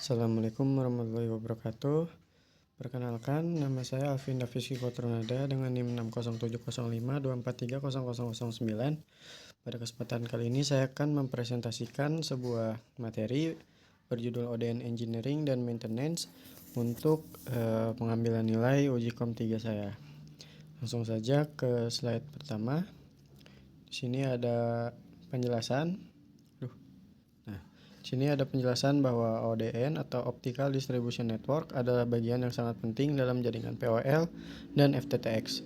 Assalamualaikum warahmatullahi wabarakatuh. Perkenalkan, nama saya Alvin Daviski Kotronada dengan NIM 6070524300009. Pada kesempatan kali ini saya akan mempresentasikan sebuah materi berjudul ODN Engineering dan Maintenance untuk pengambilan nilai uji Kom 3 saya. Langsung saja ke slide pertama. Di sini ada penjelasan. Di sini ada penjelasan bahwa ODN atau Optical Distribution Network adalah bagian yang sangat penting dalam jaringan POL dan FTTX.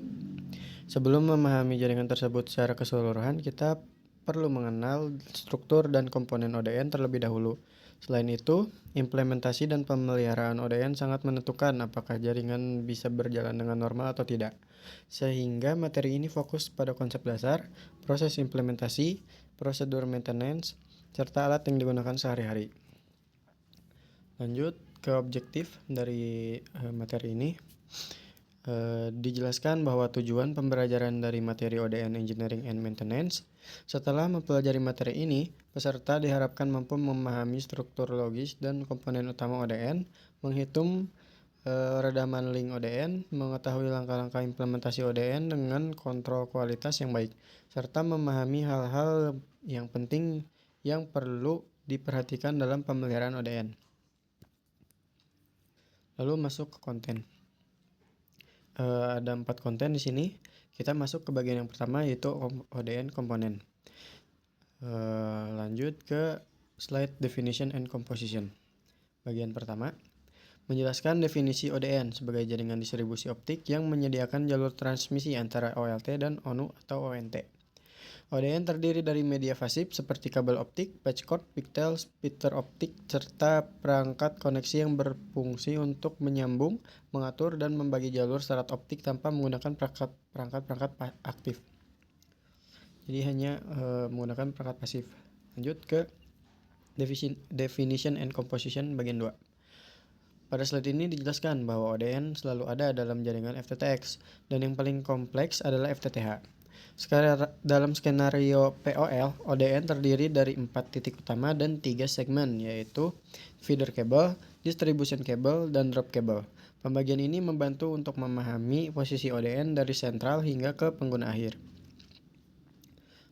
Sebelum memahami jaringan tersebut secara keseluruhan, kita perlu mengenal struktur dan komponen ODN terlebih dahulu. Selain itu, implementasi dan pemeliharaan ODN sangat menentukan apakah jaringan bisa berjalan dengan normal atau tidak. Sehingga materi ini fokus pada konsep dasar, proses implementasi, prosedur maintenance, serta alat yang digunakan sehari-hari. Lanjut ke objektif dari materi ini. Dijelaskan bahwa tujuan pembelajaran dari materi ODN Engineering and Maintenance. Setelah mempelajari materi ini, peserta diharapkan mampu memahami struktur logis dan komponen utama ODN, menghitung redaman link ODN, mengetahui langkah-langkah implementasi ODN dengan kontrol kualitas yang baik, serta memahami hal-hal yang penting yang perlu diperhatikan dalam pemeliharaan ODN. Lalu masuk ke konten. Ada 4 konten di sini. Kita masuk ke bagian yang pertama, yaitu ODN komponen. Lanjut ke slide definition and composition. Bagian pertama menjelaskan definisi ODN sebagai jaringan distribusi optik yang menyediakan jalur transmisi antara OLT dan ONU atau ONT. ODN terdiri dari media pasif seperti kabel optik, patchcord, pigtail, splitter optik, serta perangkat koneksi yang berfungsi untuk menyambung, mengatur, dan membagi jalur syarat optik tanpa menggunakan perangkat aktif. Jadi hanya menggunakan perangkat pasif. Lanjut ke definition and composition bagian 2. Pada slide ini dijelaskan bahwa ODN selalu ada dalam jaringan FTTX dan yang paling kompleks adalah FTTH. Dalam skenario POL, ODN terdiri dari 4 titik utama dan 3 segmen, yaitu feeder cable, distribution cable, dan drop cable. Pembagian ini membantu untuk memahami posisi ODN dari sentral hingga ke pengguna akhir.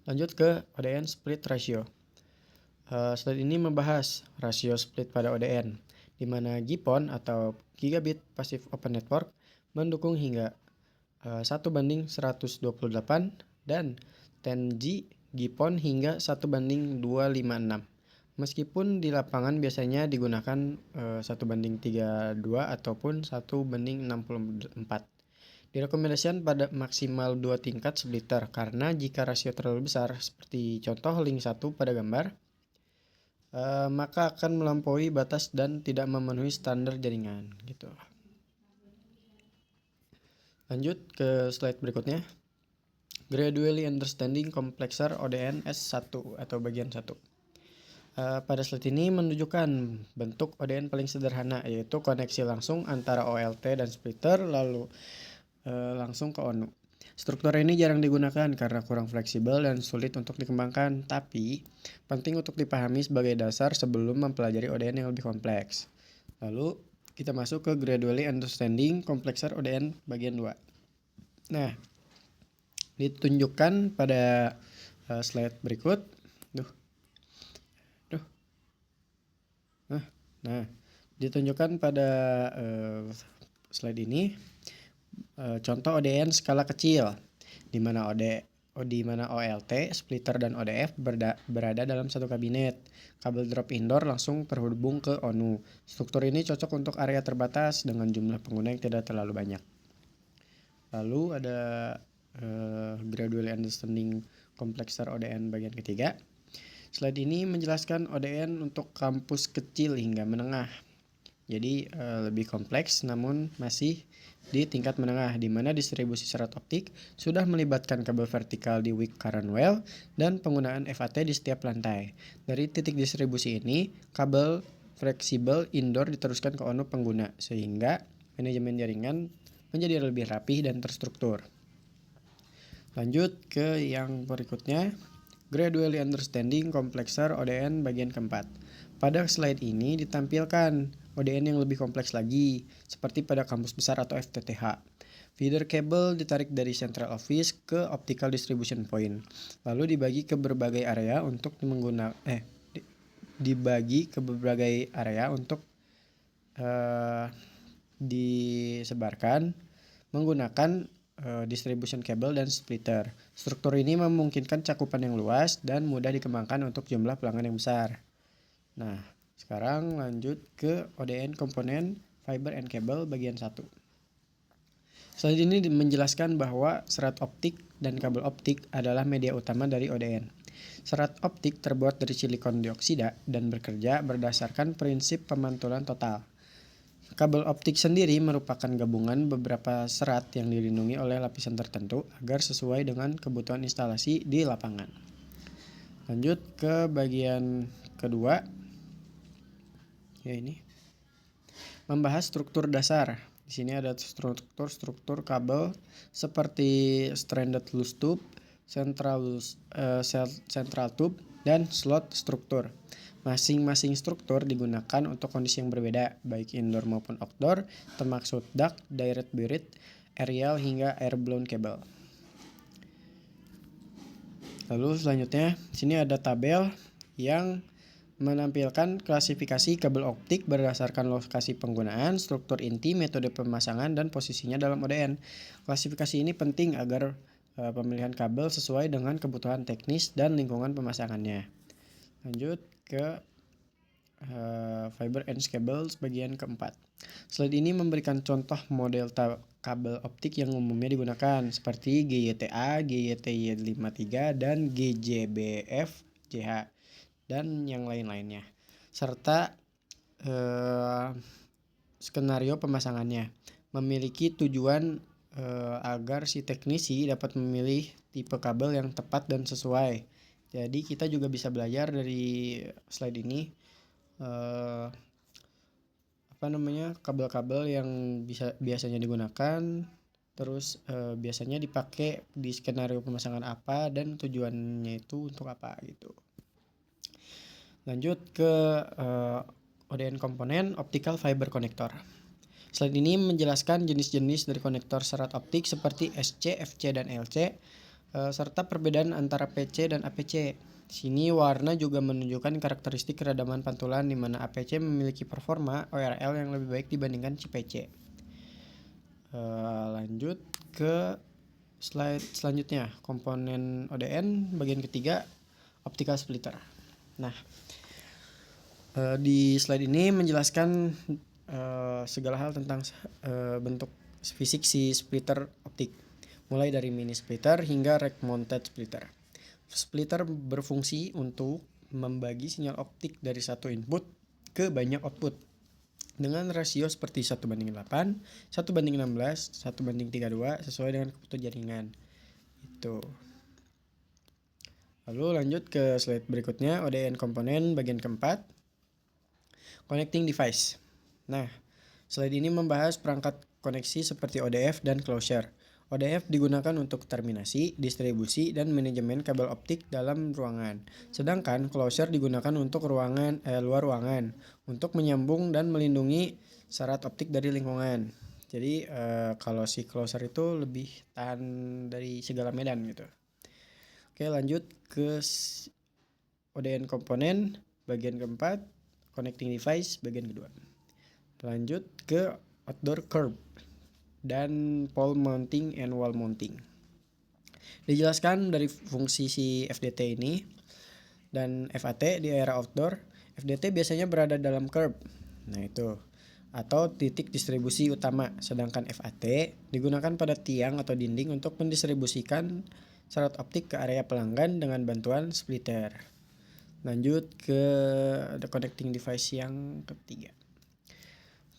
Lanjut ke ODN split ratio. Slide ini membahas rasio split pada ODN, di mana GPON atau Gigabit Passive Open Network mendukung hingga 1:128 dan 10G GPON hingga 1:256. Meskipun di lapangan biasanya digunakan 1:32 ataupun 1:64. Direkomendasikan pada maksimal 2 tingkat splitter karena jika rasio terlalu besar seperti contoh link 1 pada gambar, maka akan melampaui batas dan tidak memenuhi standar jaringan gitu. Lanjut ke slide berikutnya. Gradually Understanding Complexer ODN S1 atau bagian 1. Pada slide ini menunjukkan bentuk ODN paling sederhana, yaitu koneksi langsung antara OLT dan splitter lalu langsung ke ONU. Struktur ini jarang digunakan karena kurang fleksibel dan sulit untuk dikembangkan, tapi penting untuk dipahami sebagai dasar sebelum mempelajari ODN yang lebih kompleks. Lalu kita masuk ke Gradually Understanding Complexer ODN bagian 2. Nah, ditunjukkan pada slide berikut. Nah, ditunjukkan pada slide ini contoh ODN skala kecil, di mana OLT, splitter, dan ODF berada dalam satu kabinet. Kabel drop indoor langsung terhubung ke ONU. Struktur ini cocok untuk area terbatas dengan jumlah pengguna yang tidak terlalu banyak. Lalu ada Gradually Understanding Complexer ODN bagian ketiga. Slide ini menjelaskan ODN untuk kampus kecil hingga menengah. Jadi lebih kompleks namun masih di tingkat menengah, di mana distribusi syarat optik sudah melibatkan kabel vertikal di weak current well dan penggunaan FAT di setiap lantai. Dari titik distribusi ini, kabel fleksibel indoor diteruskan ke ONU pengguna, sehingga manajemen jaringan menjadi lebih rapih dan terstruktur. Lanjut ke yang berikutnya. Gradually Understanding Complexer ODN bagian keempat. Pada slide ini ditampilkan ODN yang lebih kompleks lagi, seperti pada kampus besar atau FTTH. Feeder cable ditarik dari central office ke optical distribution point, lalu dibagi ke berbagai area untuk disebarkan menggunakan distribution cable dan splitter. Struktur ini memungkinkan cakupan yang luas dan mudah dikembangkan untuk jumlah pelanggan yang besar. Nah, sekarang lanjut ke ODN komponen fiber and cable bagian 1. Slide ini menjelaskan bahwa serat optik dan kabel optik adalah media utama dari ODN. Serat optik terbuat dari silikon dioksida dan bekerja berdasarkan prinsip pemantulan total. Kabel optik sendiri merupakan gabungan beberapa serat yang dilindungi oleh lapisan tertentu agar sesuai dengan kebutuhan instalasi di lapangan. Lanjut ke bagian kedua. Ya, ini membahas struktur dasar. Di sini ada struktur kabel seperti stranded loose tube, central tube, dan slot struktur. Masing-masing struktur digunakan untuk kondisi yang berbeda, baik indoor maupun outdoor, termasuk duct, direct buried, aerial, hingga air-blown cable. Lalu selanjutnya, di sini ada tabel yang menampilkan klasifikasi kabel optik berdasarkan lokasi penggunaan, struktur inti, metode pemasangan, dan posisinya dalam ODN. Klasifikasi ini penting agar pemilihan kabel sesuai dengan kebutuhan teknis dan lingkungan pemasangannya. Lanjut ke fiber and cable bagian keempat. Slide ini memberikan contoh model kabel optik yang umumnya digunakan seperti GYTA, GYTY53, dan GJBF-JH, dan yang lain-lainnya, serta skenario pemasangannya. Memiliki tujuan agar si teknisi dapat memilih tipe kabel yang tepat dan sesuai. Jadi kita juga bisa belajar dari slide ini kabel-kabel yang biasanya digunakan, terus biasanya dipakai di skenario pemasangan apa dan tujuannya itu untuk apa gitu. Lanjut ke ODN komponen optical fiber connector. Slide ini menjelaskan jenis-jenis dari konektor serat optik seperti SC, FC, dan LC, serta perbedaan antara PC dan APC. Sini warna juga menunjukkan karakteristik keradaman pantulan di mana APC memiliki performa ORL yang lebih baik dibandingkan PC. Lanjut ke slide selanjutnya, komponen ODN bagian ketiga, optical splitter. Nah, di slide ini menjelaskan segala hal tentang bentuk fisik si splitter optik, mulai dari mini splitter hingga rack mounted splitter. Splitter berfungsi untuk membagi sinyal optik dari satu input ke banyak output dengan rasio seperti 1:8, 1:16, 1:32 sesuai dengan kebutuhan jaringan. Itu. Lalu lanjut ke slide berikutnya, ODN komponen bagian keempat, connecting device. Nah, slide ini membahas perangkat koneksi seperti ODF dan closure. ODF digunakan untuk terminasi, distribusi, dan manajemen kabel optik dalam ruangan. Sedangkan closure digunakan untuk luar ruangan, untuk menyambung dan melindungi serat optik dari lingkungan. Jadi kalau si closure itu lebih tahan dari segala medan gitu. Oke, lanjut ke ODN komponen bagian keempat, connecting device bagian kedua. Lanjut ke outdoor curb dan pole mounting and wall mounting. Dijelaskan dari fungsi si FDT ini dan FAT di area outdoor. FDT biasanya berada dalam curb, nah itu, atau titik distribusi utama, sedangkan FAT digunakan pada tiang atau dinding untuk mendistribusikan serat optik ke area pelanggan dengan bantuan splitter. Lanjut ke the connecting device yang ketiga.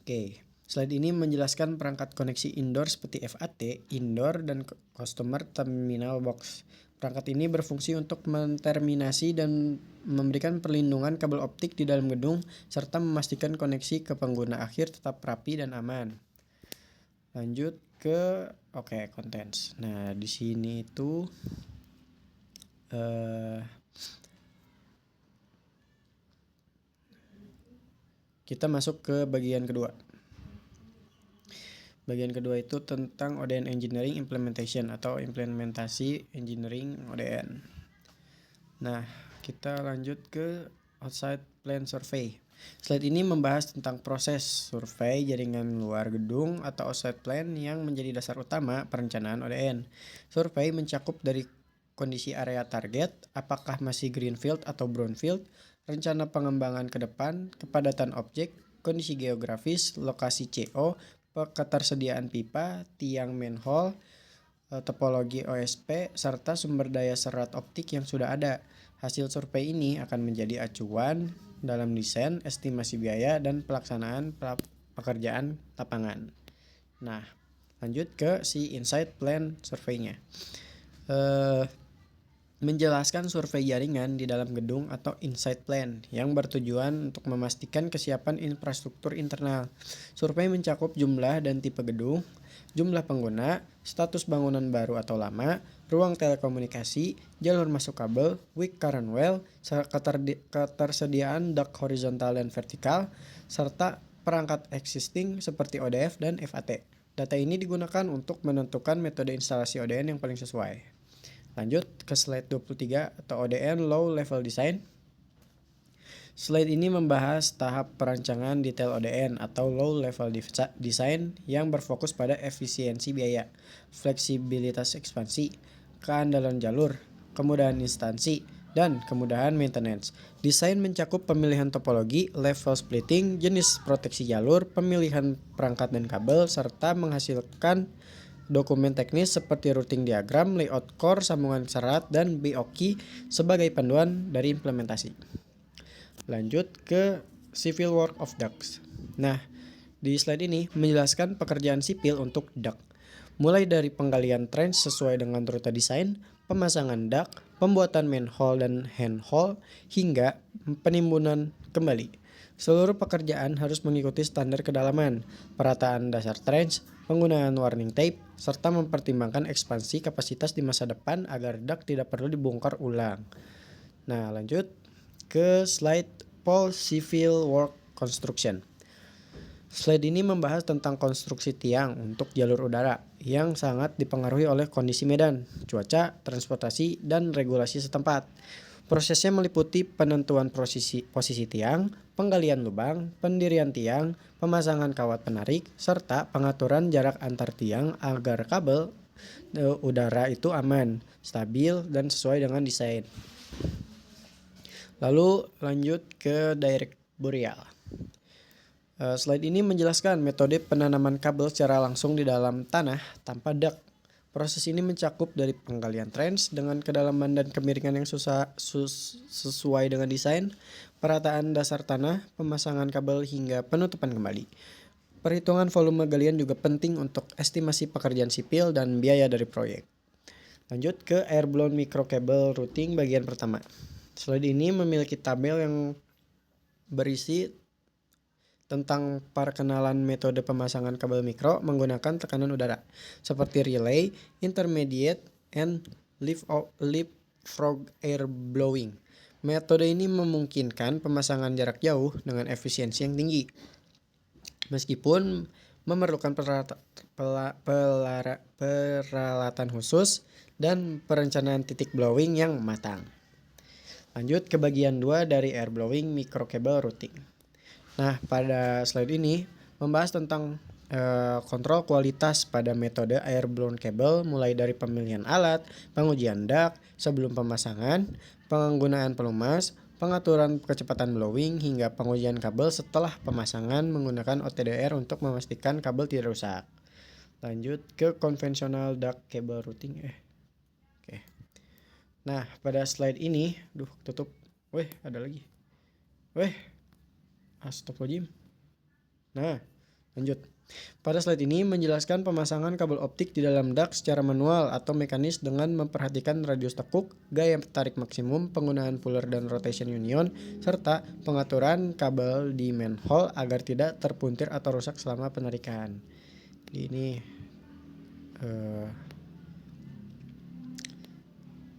Oke. Slide ini menjelaskan perangkat koneksi indoor seperti FAT, indoor, dan customer terminal box. Perangkat ini berfungsi untuk menterminasi dan memberikan perlindungan kabel optik di dalam gedung, serta memastikan koneksi ke pengguna akhir tetap rapi dan aman. Lanjut ke contents. Nah, di sini itu kita masuk ke bagian kedua. Bagian kedua itu tentang ODN Engineering Implementation atau implementasi engineering ODN. Nah, kita lanjut ke Outside Plant Survey. Slide ini membahas tentang proses survei jaringan luar gedung atau outside plant yang menjadi dasar utama perencanaan ODN. Survei mencakup dari kondisi area target, apakah masih greenfield atau brownfield, rencana pengembangan ke depan, kepadatan objek, kondisi geografis, lokasi CO, ketersediaan pipa, tiang manhole, topologi OSP, serta sumber daya serat optik yang sudah ada. Hasil survei ini akan menjadi acuan dalam desain, estimasi biaya, dan pelaksanaan pekerjaan lapangan. Nah, lanjut ke si Inside Plan Survey-nya. Menjelaskan survei jaringan di dalam gedung atau inside plan yang bertujuan untuk memastikan kesiapan infrastruktur internal. Survei mencakup jumlah dan tipe gedung, jumlah pengguna, status bangunan baru atau lama, ruang telekomunikasi, jalur masuk kabel, weak current well, ketersediaan duct horizontal dan vertikal, serta perangkat existing seperti ODF dan FAT. Data ini digunakan untuk menentukan metode instalasi ODN yang paling sesuai. Lanjut ke slide 23 atau ODN Low Level Design. Slide ini membahas tahap perancangan detail ODN atau Low Level Design yang berfokus pada efisiensi biaya, fleksibilitas ekspansi, keandalan jalur, kemudahan instansi, dan kemudahan maintenance. Desain mencakup pemilihan topologi, level splitting, jenis proteksi jalur, pemilihan perangkat dan kabel, serta menghasilkan dokumen teknis seperti routing diagram, layout core, sambungan serat, dan BOQ sebagai panduan dari implementasi. Lanjut ke Civil Work of Ducts. Nah, di slide ini menjelaskan pekerjaan sipil untuk duct, mulai dari penggalian trench sesuai dengan rute desain, pemasangan duct, pembuatan manhole dan handhole, hingga penimbunan kembali. Seluruh pekerjaan harus mengikuti standar kedalaman, perataan dasar trench, penggunaan warning tape, serta mempertimbangkan ekspansi kapasitas di masa depan agar duct tidak perlu dibongkar ulang. Nah, lanjut ke slide Pole Civil Work Construction. Slide ini membahas tentang konstruksi tiang untuk jalur udara yang sangat dipengaruhi oleh kondisi medan, cuaca, transportasi, dan regulasi setempat. Prosesnya meliputi penentuan posisi tiang, penggalian lubang, pendirian tiang, pemasangan kawat penarik, serta pengaturan jarak antar tiang agar kabel udara itu aman, stabil, dan sesuai dengan desain. Lalu lanjut ke Direct Burial. Slide ini menjelaskan metode penanaman kabel secara langsung di dalam tanah tanpa duct. Proses ini mencakup dari penggalian trench dengan kedalaman dan kemiringan yang sesuai dengan desain, perataan dasar tanah, pemasangan kabel hingga penutupan kembali. Perhitungan volume galian juga penting untuk estimasi pekerjaan sipil dan biaya dari proyek. Lanjut ke Air-blown Micro Cable Routing bagian pertama. Slide ini memiliki tabel yang berisi tentang perkenalan metode pemasangan kabel mikro menggunakan tekanan udara seperti relay, intermediate, and leapfrog air blowing. Metode ini memungkinkan pemasangan jarak jauh dengan efisiensi yang tinggi, meskipun memerlukan peralatan khusus dan perencanaan titik blowing yang matang. Lanjut ke bagian 2 dari air blowing micro cable routing. Nah, pada slide ini membahas tentang kontrol kualitas pada metode air blown cable mulai dari pemilihan alat, pengujian duct sebelum pemasangan, penggunaan pelumas, pengaturan kecepatan blowing hingga pengujian kabel setelah pemasangan menggunakan OTDR untuk memastikan kabel tidak rusak. Lanjut ke konvensional duct cable routing. Oke. Nah, pada slide ini, tutup. Ada lagi. Astagfirullahaladzim. Nah, lanjut. Pada slide ini menjelaskan pemasangan kabel optik di dalam duct secara manual atau mekanis dengan memperhatikan radius tekuk, gaya tarik maksimum, penggunaan puller dan rotation union, serta pengaturan kabel di manhole agar tidak terpuntir atau rusak selama penarikan. Ini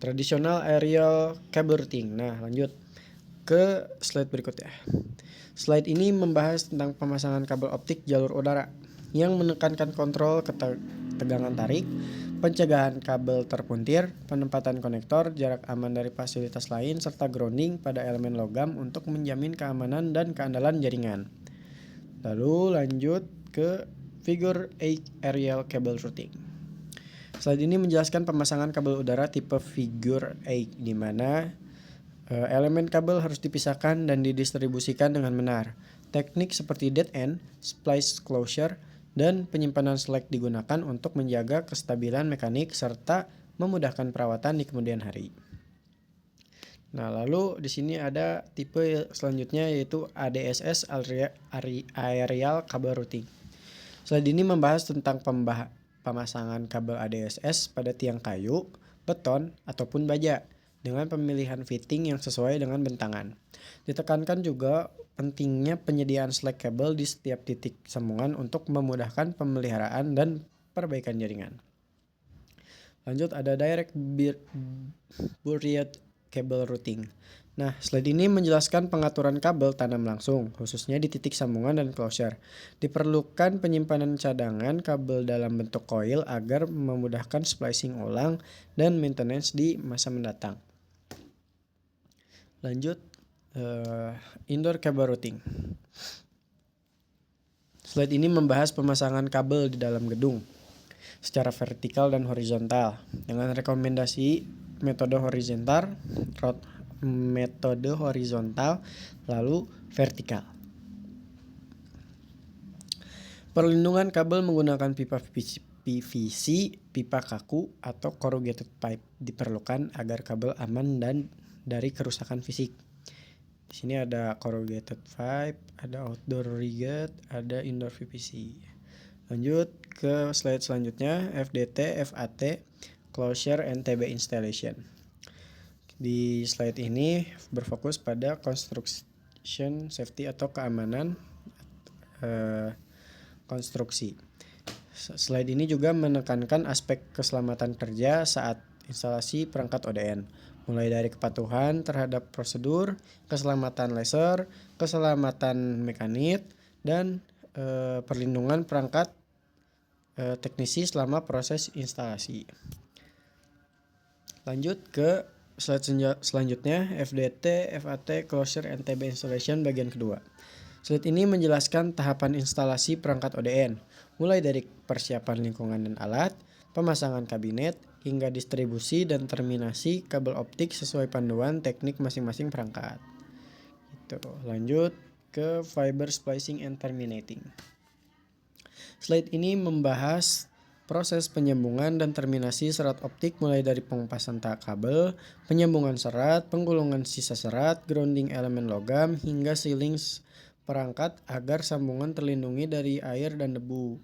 tradisional aerial cable routing. Nah, lanjut ke slide berikutnya. Slide ini membahas tentang pemasangan kabel optik jalur udara yang menekankan kontrol ketegangan tarik, pencegahan kabel terpuntir, penempatan konektor, jarak aman dari fasilitas lain, serta grounding pada elemen logam untuk menjamin keamanan dan keandalan jaringan. Lalu lanjut ke Figure 8 Aerial Cable Routing. Slide ini menjelaskan pemasangan kabel udara tipe Figure 8 di mana elemen kabel harus dipisahkan dan didistribusikan dengan benar. Teknik seperti dead end, splice closure, dan penyimpanan slack digunakan untuk menjaga kestabilan mekanik serta memudahkan perawatan di kemudian hari. Nah, lalu di sini ada tipe selanjutnya yaitu ADSS Aerial Cable Routing. Slide ini membahas tentang pemasangan kabel ADSS pada tiang kayu, beton, ataupun baja dengan pemilihan fitting yang sesuai dengan bentangan. Ditekankan juga pentingnya penyediaan slack kabel di setiap titik sambungan untuk memudahkan pemeliharaan dan perbaikan jaringan. Lanjut ada Direct Buried Cable Routing. Nah, slide ini menjelaskan pengaturan kabel tanam langsung, khususnya di titik sambungan dan closure. Diperlukan penyimpanan cadangan kabel dalam bentuk coil agar memudahkan splicing ulang dan maintenance di masa mendatang. Lanjut, Indoor Cable Routing. Slide ini membahas pemasangan kabel di dalam gedung secara vertikal dan horizontal dengan rekomendasi metode horizontal lalu vertikal. Perlindungan kabel menggunakan pipa PVC, pipa kaku, atau corrugated pipe diperlukan agar kabel aman dan dari kerusakan fisik. Di sini ada corrugated pipe, ada outdoor rigged, ada indoor PVC. Lanjut ke slide selanjutnya, FDT, FAT, Closure and TB Installation. Di slide ini berfokus pada construction safety atau keamanan konstruksi. Slide ini juga menekankan aspek keselamatan kerja saat instalasi perangkat ODN, mulai dari kepatuhan terhadap prosedur, keselamatan laser, keselamatan mekanik, dan perlindungan perangkat teknisi selama proses instalasi. Lanjut ke slide selanjutnya, FDT, FAT, Closure and TB Installation bagian kedua. Slide ini menjelaskan tahapan instalasi perangkat ODN, mulai dari persiapan lingkungan dan alat, pemasangan kabinet, hingga distribusi dan terminasi kabel optik sesuai panduan teknik masing-masing perangkat. Lanjut ke Fiber Splicing and Terminating. Slide ini membahas proses penyambungan dan terminasi serat optik mulai dari pengupasan kabel, penyambungan serat, penggulungan sisa serat, grounding elemen logam, hingga sealing perangkat agar sambungan terlindungi dari air dan debu.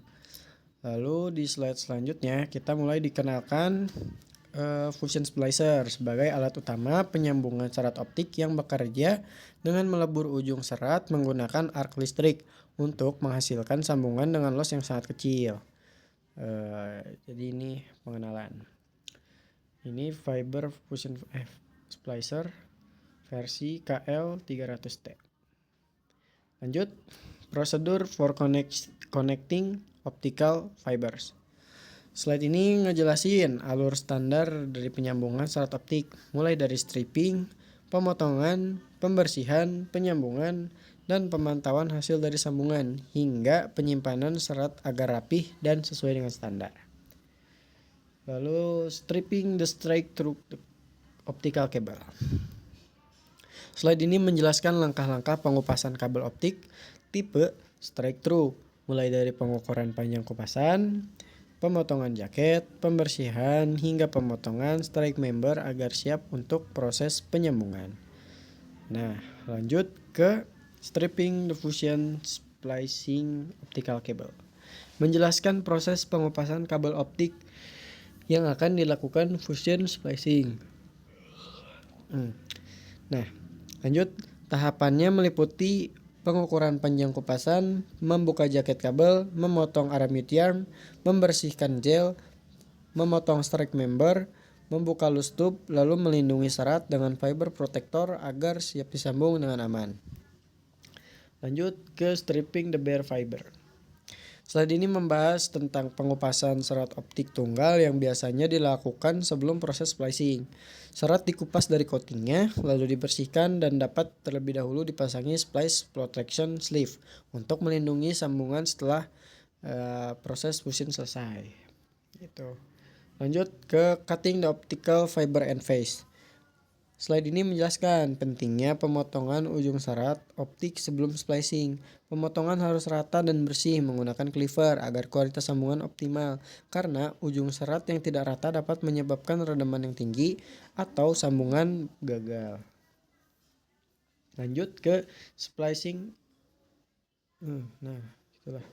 Lalu di slide selanjutnya kita mulai dikenalkan fusion splicer sebagai alat utama penyambungan serat optik yang bekerja dengan melebur ujung serat menggunakan arc listrik untuk menghasilkan sambungan dengan loss yang sangat kecil. Jadi ini pengenalan. Ini fiber fusion splicer versi KL300T. Lanjut, prosedur for connecting optical fibers. Slide ini ngejelasin alur standar dari penyambungan serat optik, mulai dari stripping, pemotongan, pembersihan, penyambungan, dan pemantauan hasil dari sambungan, hingga penyimpanan serat agar rapih dan sesuai dengan standar. Lalu stripping the straight through the optical cable. Slide ini menjelaskan langkah-langkah pengupasan kabel optik tipe straight through, mulai dari pengukuran panjang kupasan, pemotongan jaket, pembersihan, hingga pemotongan strike member agar siap untuk proses penyambungan. Nah, lanjut ke stripping the fusion splicing optical cable. Menjelaskan proses pengupasan kabel optik yang akan dilakukan fusion splicing. Nah, lanjut, tahapannya meliputi pengukuran panjang kupasan, membuka jaket kabel, memotong aramid yarn, membersihkan gel, memotong strike member, membuka loose tube, lalu melindungi serat dengan fiber protector agar siap disambung dengan aman. Lanjut ke stripping the bare fiber. Slide ini membahas tentang pengupasan serat optik tunggal yang biasanya dilakukan sebelum proses splicing. Serat dikupas dari coatingnya, lalu dibersihkan dan dapat terlebih dahulu dipasangi splice protection sleeve untuk melindungi sambungan setelah proses fusion selesai. Gitu. Lanjut ke cutting the optical fiber and phase. Slide ini menjelaskan pentingnya pemotongan ujung serat optik sebelum splicing. Pemotongan harus rata dan bersih menggunakan cleaver agar kualitas sambungan optimal, karena ujung serat yang tidak rata dapat menyebabkan redaman yang tinggi atau sambungan gagal. Lanjut ke splicing. Itulah.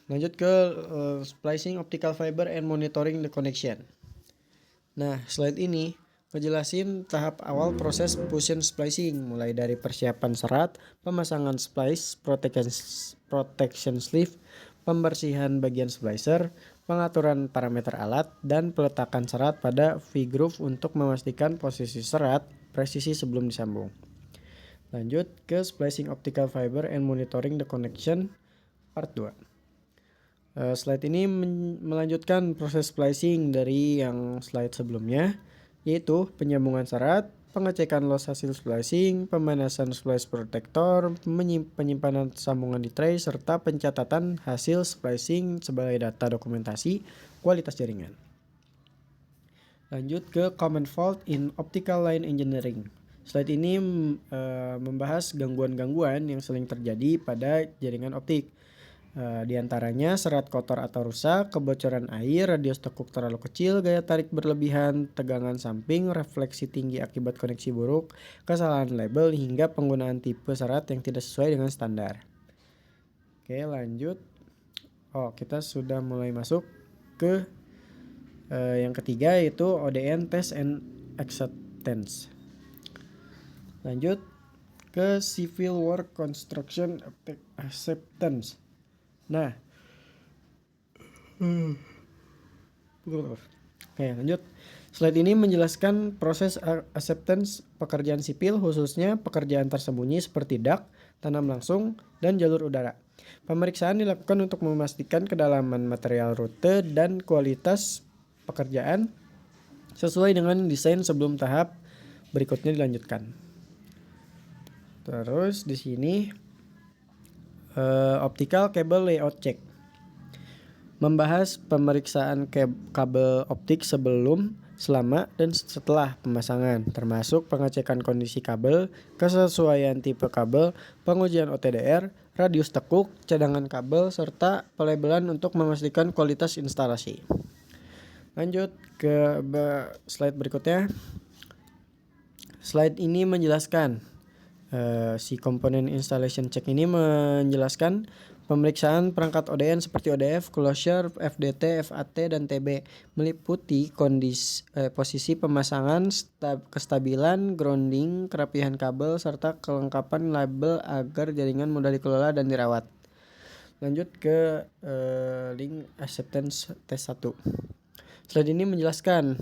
Lanjut ke splicing optical fiber and monitoring the connection. Nah, slide ini ngejelasin tahap awal proses fusion splicing, mulai dari persiapan serat, pemasangan splice, protection sleeve, pembersihan bagian splicer, pengaturan parameter alat, dan peletakan serat pada V-groove untuk memastikan posisi serat presisi sebelum disambung. Lanjut ke splicing optical fiber and monitoring the connection part 2. Slide ini melanjutkan proses splicing dari yang slide sebelumnya, yaitu penyambungan serat, pengecekan loss hasil splicing, pemanasan splice protector, penyimpanan sambungan di tray, serta pencatatan hasil splicing sebagai data dokumentasi kualitas jaringan. Lanjut ke common fault in optical line engineering. Slide ini membahas gangguan-gangguan yang sering terjadi pada jaringan optik. Di antaranya serat kotor atau rusak, kebocoran air, radius tekuk terlalu kecil, gaya tarik berlebihan, tegangan samping, refleksi tinggi akibat koneksi buruk, kesalahan label, hingga penggunaan tipe serat yang tidak sesuai dengan standar. Oke, lanjut. Kita sudah mulai masuk ke yang ketiga, yaitu ODN Test and Acceptance. Lanjut ke Civil Work Construction Acceptance. Nah, lanjut. Slide ini menjelaskan proses acceptance pekerjaan sipil, khususnya pekerjaan tersembunyi seperti dak, tanam langsung, dan jalur udara. Pemeriksaan dilakukan untuk memastikan kedalaman material rute dan kualitas pekerjaan sesuai dengan desain sebelum tahap berikutnya dilanjutkan. Terus di sini optical cable layout check membahas pemeriksaan kabel optik sebelum, selama, dan setelah pemasangan, termasuk pengecekan kondisi kabel, kesesuaian tipe kabel, pengujian OTDR, radius tekuk, cadangan kabel, serta pelabelan untuk memastikan kualitas instalasi. Lanjut ke slide berikutnya. Slide ini menjelaskan si komponen installation check ini menjelaskan pemeriksaan perangkat ODN seperti ODF, closure, FDT, FAT, dan TB, meliputi posisi pemasangan, kestabilan, grounding, kerapihan kabel, serta kelengkapan label agar jaringan mudah dikelola dan dirawat. Lanjut ke link acceptance test 1. Slide ini menjelaskan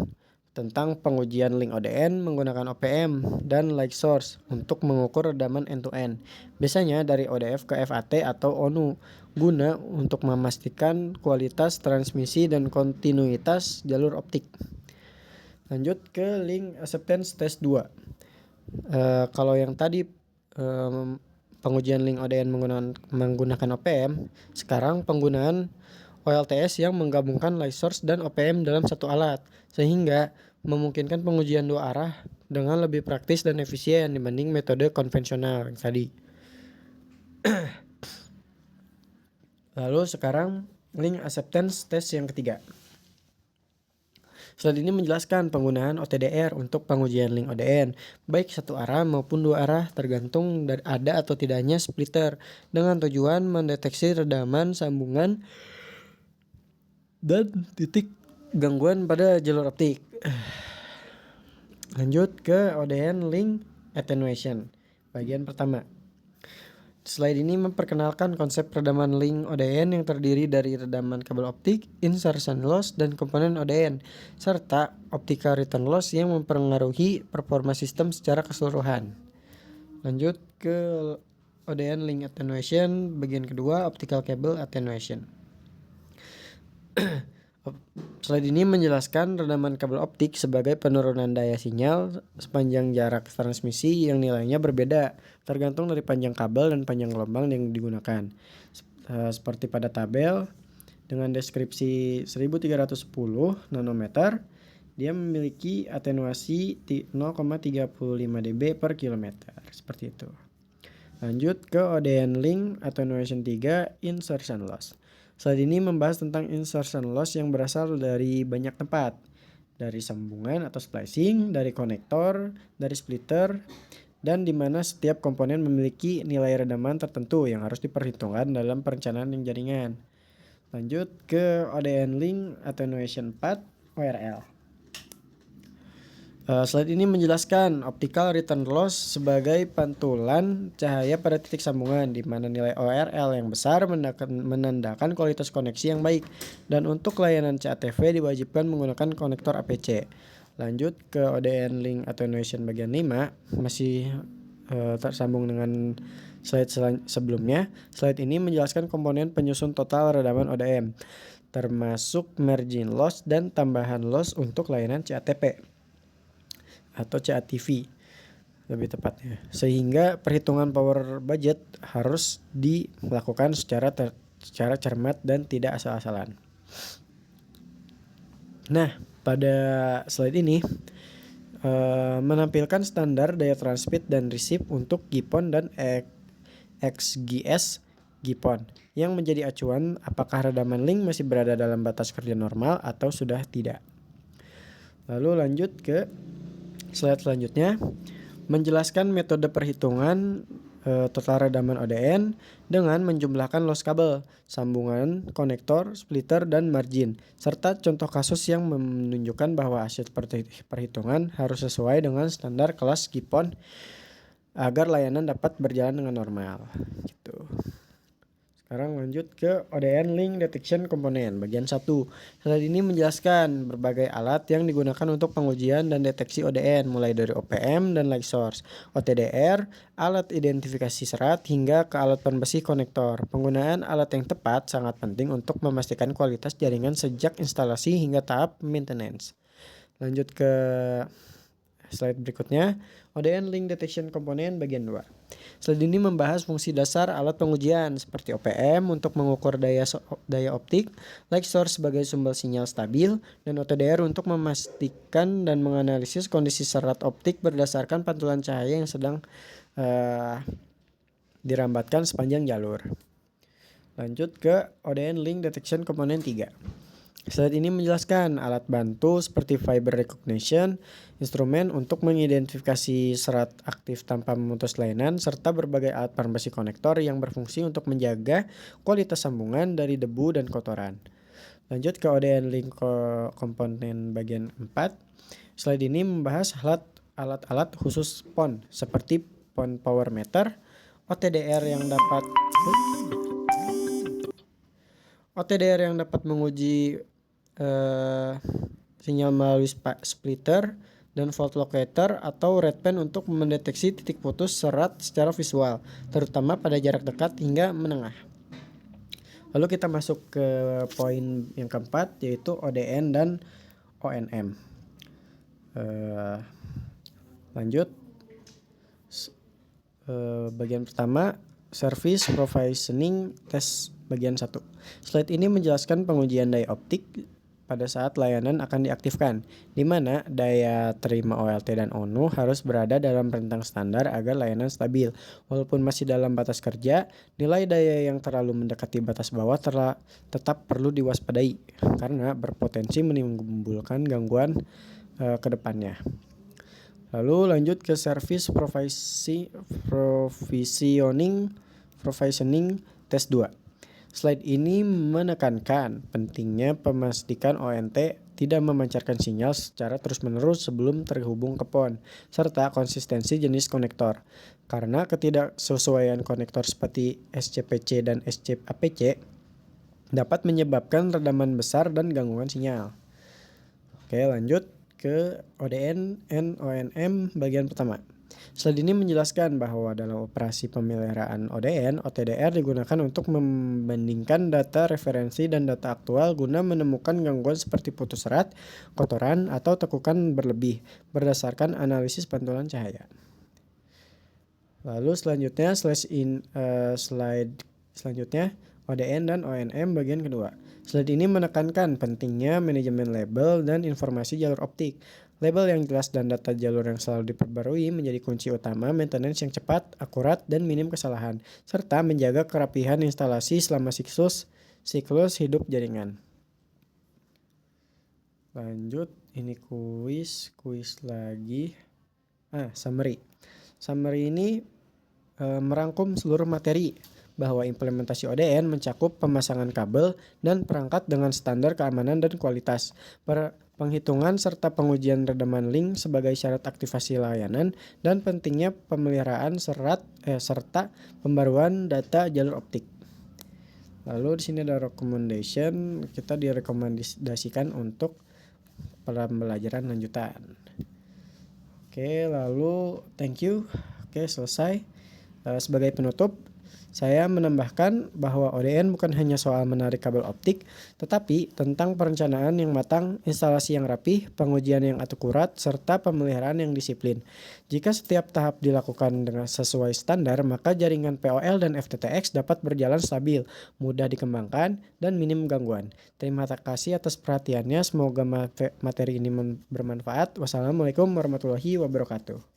tentang pengujian link ODN menggunakan OPM dan light source untuk mengukur redaman end-to-end, biasanya dari ODF ke FAT atau ONU, guna untuk memastikan kualitas transmisi dan kontinuitas jalur optik. Lanjut ke link acceptance test 2. Kalau yang tadi pengujian link ODN menggunakan OPM, sekarang penggunaan OLTS yang menggabungkan light source dan OPM dalam satu alat, sehingga memungkinkan pengujian dua arah dengan lebih praktis dan efisien dibanding metode konvensional yang tadi. Lalu sekarang link acceptance test yang ketiga. Slide ini menjelaskan penggunaan OTDR untuk pengujian link ODN, baik satu arah maupun dua arah, tergantung dari ada atau tidaknya splitter, dengan tujuan mendeteksi redaman sambungan dan titik gangguan pada jalur optik. Lanjut ke ODN link attenuation, bagian pertama. Slide ini memperkenalkan konsep redaman link ODN yang terdiri dari redaman kabel optik, insertion loss, dan komponen ODN, serta optical return loss yang mempengaruhi performa sistem secara keseluruhan. Lanjut ke ODN Link Attenuation bagian kedua, Optical Cable Attenuation. Slide ini menjelaskan redaman kabel optik sebagai penurunan daya sinyal sepanjang jarak transmisi yang nilainya berbeda tergantung dari panjang kabel dan panjang gelombang yang digunakan. Seperti pada tabel dengan deskripsi 1310 nanometer, dia memiliki atenuasi 0,35 dB per kilometer. Seperti itu. Lanjut ke ODN Link Attenuation 3 Insertion Loss. Slide ini membahas tentang insertion loss yang berasal dari banyak tempat, dari sambungan atau splicing, dari konektor, dari splitter, dan di mana setiap komponen memiliki nilai redaman tertentu yang harus diperhitungkan dalam perencanaan jaringan. Lanjut ke ODN Link Attenuation 4 ORL. Slide ini menjelaskan optical return loss sebagai pantulan cahaya pada titik sambungan di mana nilai ORL yang besar menandakan kualitas koneksi yang baik, dan untuk layanan CATV diwajibkan menggunakan konektor APC. Lanjut ke ODN Link Attenuation bagian 5, masih tersambung dengan slide sebelumnya. Slide ini menjelaskan komponen penyusun total redaman ODM, termasuk margin loss dan tambahan loss untuk layanan CATV atau CATV lebih tepatnya, sehingga perhitungan power budget harus dilakukan secara cermat dan tidak asal-asalan. Nah, pada slide ini menampilkan standar daya transmit dan receive untuk GPON dan XGS GPON yang menjadi acuan apakah redaman link masih berada dalam batas kerja normal atau sudah tidak. Lalu lanjut ke slide selanjutnya, menjelaskan metode perhitungan total redaman ODN dengan menjumlahkan loss kabel, sambungan, konektor, splitter, dan margin, serta contoh kasus yang menunjukkan bahwa hasil perhitungan harus sesuai dengan standar kelas GPON agar layanan dapat berjalan dengan normal. Gitu. Sekarang lanjut ke ODN Link Detection Component bagian 1. Slide ini menjelaskan berbagai alat yang digunakan untuk pengujian dan deteksi ODN, mulai dari OPM dan light source, OTDR, alat identifikasi serat, hingga ke alat pembesi konektor. Penggunaan alat yang tepat sangat penting untuk memastikan kualitas jaringan sejak instalasi hingga tahap maintenance. Lanjut ke slide berikutnya, ODN Link Detection Component bagian 2. Slide ini membahas fungsi dasar alat pengujian seperti OPM untuk mengukur daya optik, light source sebagai sumber sinyal stabil, dan OTDR untuk memastikan dan menganalisis kondisi serat optik berdasarkan pantulan cahaya yang sedang dirambatkan sepanjang jalur. Lanjut ke ODN Link Detection Component 3. Slide ini menjelaskan alat bantu seperti fiber recognition, instrumen untuk mengidentifikasi serat aktif tanpa memutus layanan, serta berbagai alat pembesi konektor yang berfungsi untuk menjaga kualitas sambungan dari debu dan kotoran. Lanjut ke ODN Link komponen bagian 4. Slide ini membahas alat-alat khusus PON seperti PON power meter, OTDR yang dapat menguji sinyal melalui splitter dan volt locator atau red pen untuk mendeteksi titik putus serat secara visual, terutama pada jarak dekat hingga menengah. Lalu kita masuk ke poin yang keempat, yaitu ODN dan ONM. Lanjut, bagian pertama, Service Provisioning Test bagian 1. Slide ini menjelaskan pengujian daya optik pada saat layanan akan diaktifkan, di mana daya terima OLT dan ONU harus berada dalam rentang standar agar layanan stabil. Walaupun masih dalam batas kerja, nilai daya yang terlalu mendekati batas bawah tetap perlu diwaspadai karena berpotensi menimbulkan gangguan ke depannya. Lalu lanjut ke Service Provisioning Test 2. Slide ini menekankan pentingnya memastikan ONT tidak memancarkan sinyal secara terus-menerus sebelum terhubung ke PON, serta konsistensi jenis konektor. Karena ketidaksesuaian konektor seperti SCPC dan SCAPC dapat menyebabkan redaman besar dan gangguan sinyal. Oke, lanjut ke ODN and ONM bagian pertama. Slide ini menjelaskan bahwa dalam operasi pemeliharaan ODN, OTDR digunakan untuk membandingkan data referensi dan data aktual guna menemukan gangguan seperti putus serat, kotoran, atau tekukan berlebih berdasarkan analisis pantulan cahaya. Lalu selanjutnya slide selanjutnya ODN dan ONM bagian kedua. Slide ini menekankan pentingnya manajemen label dan informasi jalur optik. Label yang jelas dan data jalur yang selalu diperbarui menjadi kunci utama maintenance yang cepat, akurat, dan minim kesalahan, serta menjaga kerapihan instalasi selama siklus hidup jaringan. Lanjut, ini kuis lagi. Summary. Summary ini merangkum seluruh materi bahwa implementasi ODN mencakup pemasangan kabel dan perangkat dengan standar keamanan dan kualitas, penghitungan serta pengujian redaman link sebagai syarat aktivasi layanan, dan pentingnya pemeliharaan serta pembaruan data jalur optik. Lalu di sini ada recommendation, kita direkomendasikan untuk pembelajaran lanjutan. Oke, lalu thank you. Oke, selesai. Sebagai penutup, saya menambahkan bahwa ODN bukan hanya soal menarik kabel optik, tetapi tentang perencanaan yang matang, instalasi yang rapih, pengujian yang akurat, serta pemeliharaan yang disiplin. Jika setiap tahap dilakukan dengan sesuai standar, maka jaringan POL dan FTTX dapat berjalan stabil, mudah dikembangkan, dan minim gangguan. Terima kasih atas perhatiannya, semoga materi ini bermanfaat. Wassalamualaikum warahmatullahi wabarakatuh.